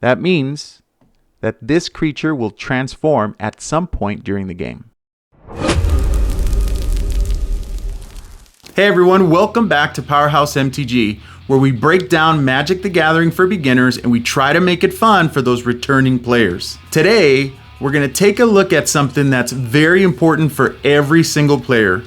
That means that this creature will transform at some point during the game. Hey everyone, welcome back to Powerhouse MTG, where we break down Magic the Gathering for beginners and we try to make it fun for those returning players. Today, we're going to take a look at something that's very important for every single player,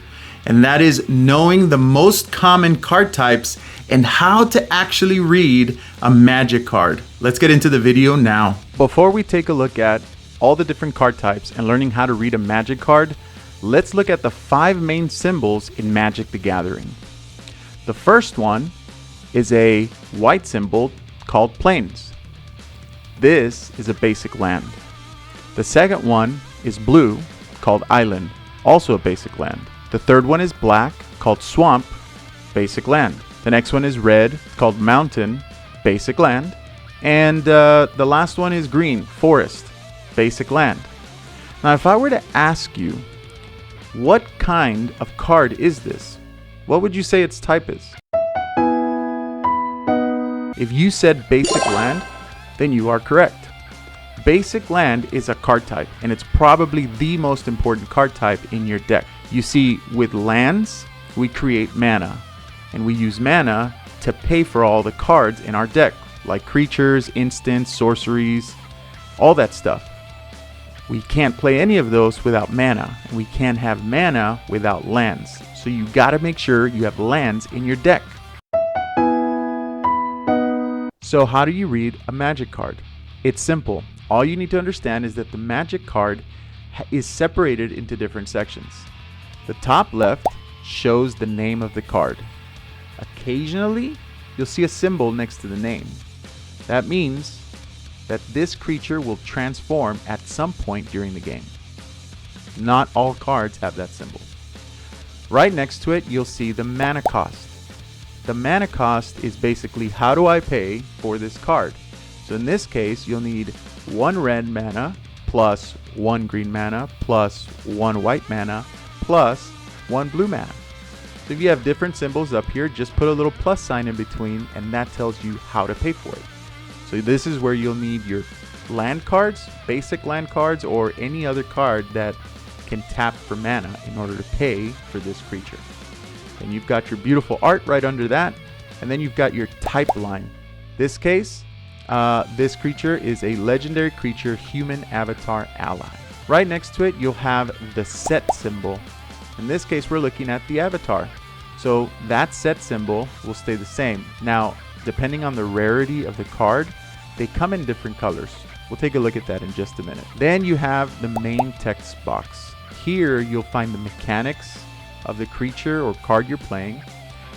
and that is knowing the most common card types and how to actually read a Magic card. Let's get into the video now. Before we take a look at all the different card types and learning how to read a Magic card, let's look at the 5 main symbols in Magic the Gathering. The first one is a white symbol called Plains. This is a basic land. The second one is blue, called Island, also a basic land. The third one is black, called Swamp, basic land. The next one is red, called Mountain, basic land. And the last one is green, Forest, basic land. Now if I were to ask you, what kind of card is this? What would you say its type is? If you said basic land, then you are correct. Basic land is a card type, and it's probably the most important card type in your deck. You see, with lands, we create mana, and we use mana to pay for all the cards in our deck, like creatures, instants, sorceries, all that stuff. We can't play any of those without mana, and we can't have mana without lands. So you gotta make sure you have lands in your deck. So how do you read a Magic card? It's simple. All you need to understand is that the Magic card is separated into different sections. The top left shows the name of the card. Occasionally, you'll see a symbol next to the name. That means that this creature will transform at some point during the game. Not all cards have that symbol. Right next to it, you'll see the mana cost. The mana cost is basically how do I pay for this card. So in this case, you'll need 1 red mana plus 1 green mana plus 1 white mana plus 1 blue mana. So if you have different symbols up here, just put a little plus sign in between and that tells you how to pay for it. So this is where you'll need your land cards, basic land cards, or any other card that can tap for mana in order to pay for this creature. And you've got your beautiful art right under that, and then you've got your type line. This case, this creature is a legendary creature, human avatar ally. Right next to it, you'll have the set symbol. In this case, we're looking at the avatar. So that set symbol will stay the same. Now, depending on the rarity of the card, they come in different colors. We'll take a look at that in just a minute. Then you have the main text box. Here you'll find the mechanics of the creature or card you're playing,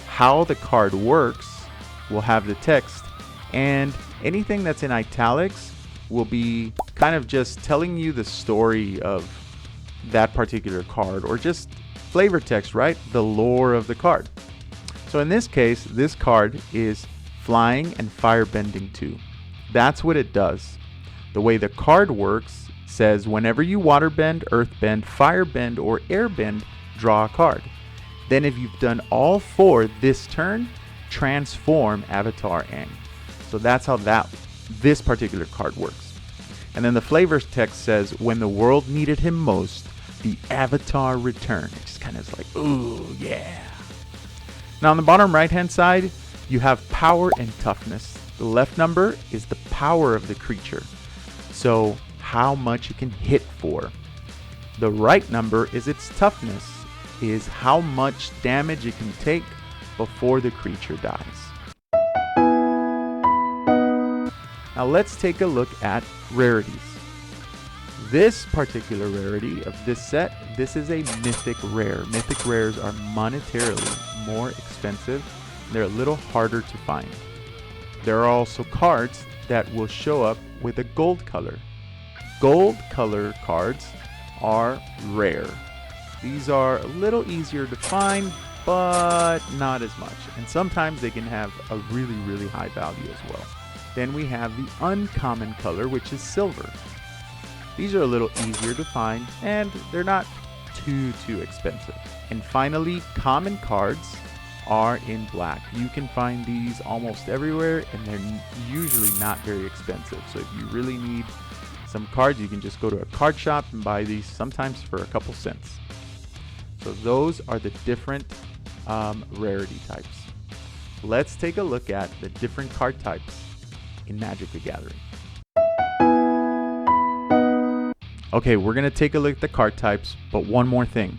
how the card works will have the text, and anything that's in italics will be kind of just telling you the story of that particular card, or just flavor text, right? The lore of the card. So in this case, this card is flying and firebending 2. That's what it does. The way the card works says whenever you waterbend, earthbend, firebend, or airbend, draw a card. Then if you've done all 4 this turn, transform Avatar Aang. So that's how this particular card works. And then the flavor text says when the world needed him most, the Avatar returned. It just kind of is like, ooh, yeah. Now on the bottom right hand side, you have power and toughness. The left number is the power of the creature, so how much it can hit for. The right number is its toughness, is how much damage it can take before the creature dies. Now let's take a look at rarities. This particular rarity of this set, this is a mythic rare. Mythic rares are monetarily more expensive. They're a little harder to find. There are also cards that will show up with a gold color. Gold color cards are rare. These are a little easier to find, but not as much. And sometimes they can have a really, really high value as well. Then we have the uncommon color, which is silver. These are a little easier to find, and they're not too expensive. And finally, common cards are in black. You can find these almost everywhere, and they're usually not very expensive. So if you really need some cards, you can just go to a card shop and buy these, sometimes for a couple cents. So those are the different rarity types. Let's take a look at the different card types in Magic the Gathering. Okay, we're going to take a look at the card types, but one more thing.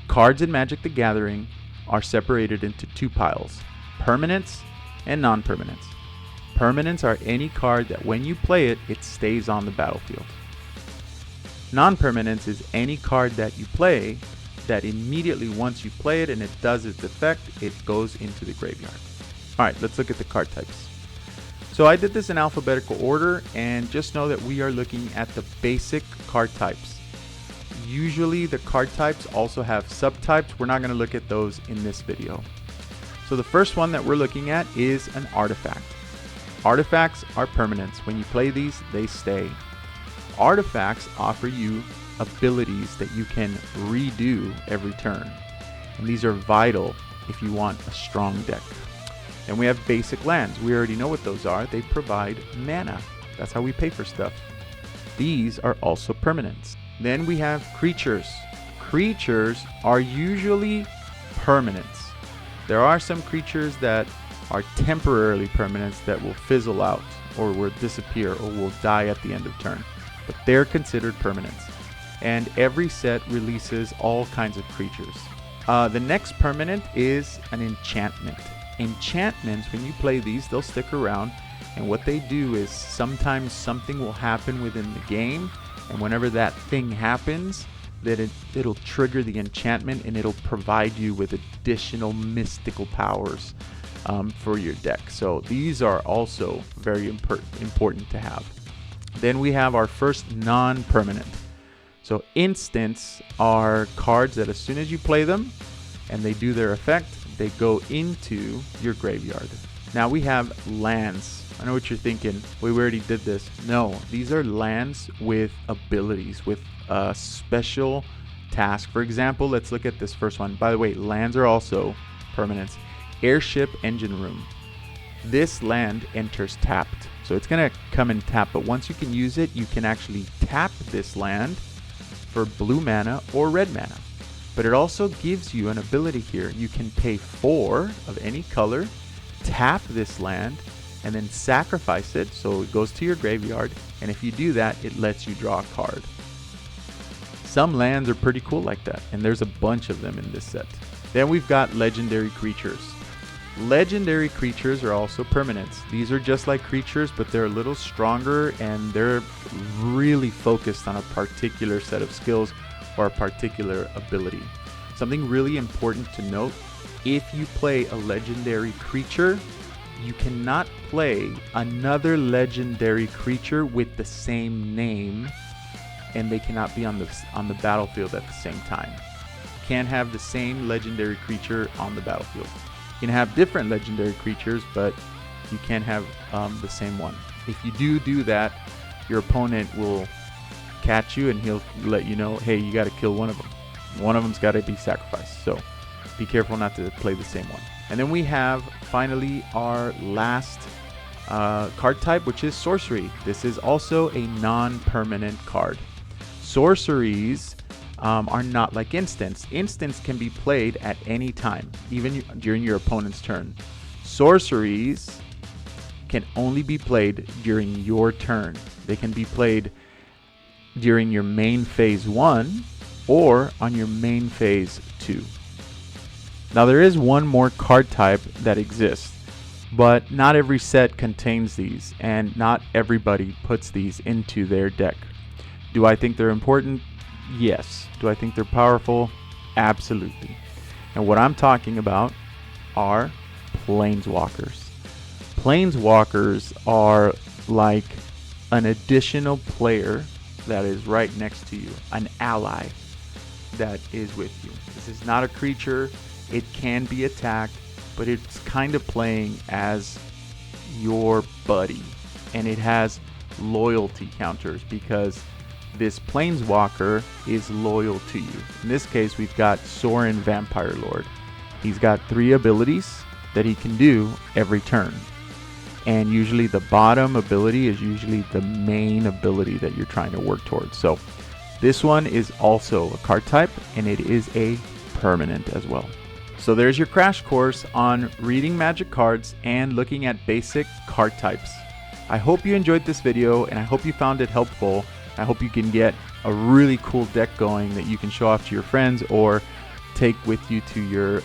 Cards in Magic the Gathering are separated into two piles, permanents and non-permanents. Permanents are any card that when you play it, it stays on the battlefield. Non-permanents is any card that you play that immediately once you play it and it does its effect, it goes into the graveyard. Alright, let's look at the card types. So I did this in alphabetical order, and just know that we are looking at the basic card types. Usually the card types also have subtypes. We're not going to look at those in this video. So the first one that we're looking at is an artifact. Artifacts are permanents. When you play these, they stay. Artifacts offer you abilities that you can redo every turn. And these are vital if you want a strong deck. Then we have basic lands. We already know what those are. They provide mana. That's how we pay for stuff. These are also permanents. Then we have creatures. Creatures are usually permanents. There are some creatures that are temporarily permanents that will fizzle out or will disappear or will die at the end of turn. But they're considered permanents. And every set releases all kinds of creatures. The next permanent is an enchantment. Enchantments, when you play these, they'll stick around, and what they do is sometimes something will happen within the game, and whenever that thing happens, that it'll trigger the enchantment and it'll provide you with additional mystical powers for your deck. So these are also very important to have. Then we have our first non-permanent. So instants are cards that as soon as you play them and they do their effect, they go into your graveyard. Now we have lands. I know what you're thinking. We already did this. No, these are lands with abilities, with a special task. For example, let's look at this first one. By the way, lands are also permanents. Airship Engine Room. This land enters tapped. So it's going to come and tap, but once you can use it, you can actually tap this land for blue mana or red mana. But it also gives you an ability here. You can pay 4 of any color, tap this land, and then sacrifice it so it goes to your graveyard. And if you do that, it lets you draw a card. Some lands are pretty cool like that, and there's a bunch of them in this set. Then we've got legendary creatures. Legendary creatures are also permanents. These are just like creatures, but they're a little stronger, and they're really focused on a particular set of skills or a particular ability. Something really important to note, if you play a legendary creature, you cannot play another legendary creature with the same name, and they cannot be on the battlefield at the same time. You can't have the same legendary creature on the battlefield. You can have different legendary creatures, but you can't have the same one. If you do that, your opponent will catch you and he'll let you know, hey, you got to kill one of them. One of them's got to be sacrificed. So be careful not to play the same one. And then we have finally our last card type, which is sorcery. This is also a non-permanent card. Sorceries are not like instants. Instants can be played at any time, even during your opponent's turn. Sorceries can only be played during your turn. They can be played during your main phase 1 or on your main phase 2. Now there is one more card type that exists, but not every set contains these, and not everybody puts these into their deck. Do I think they're important? Yes. Do I think they're powerful? Absolutely. And what I'm talking about are planeswalkers. Planeswalkers are like an additional player that is right next to you, an ally that is with you. This is not a creature. It can be attacked, but it's kind of playing as your buddy, and it has loyalty counters because this planeswalker is loyal to you. In this case, we've got Sorin Vampire Lord. He's got 3 abilities that he can do every turn. And usually the bottom ability is usually the main ability that you're trying to work towards. So this one is also a card type, and it is a permanent as well. So there's your crash course on reading Magic cards and looking at basic card types. I hope you enjoyed this video, and I hope you found it helpful. I hope you can get a really cool deck going that you can show off to your friends or take with you to your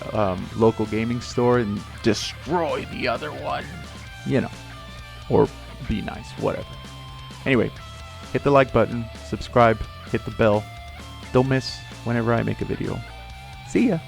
local gaming store and destroy the other one, you know, or be nice, whatever. Anyway, hit the like button, subscribe, hit the bell. Don't miss whenever I make a video. See ya.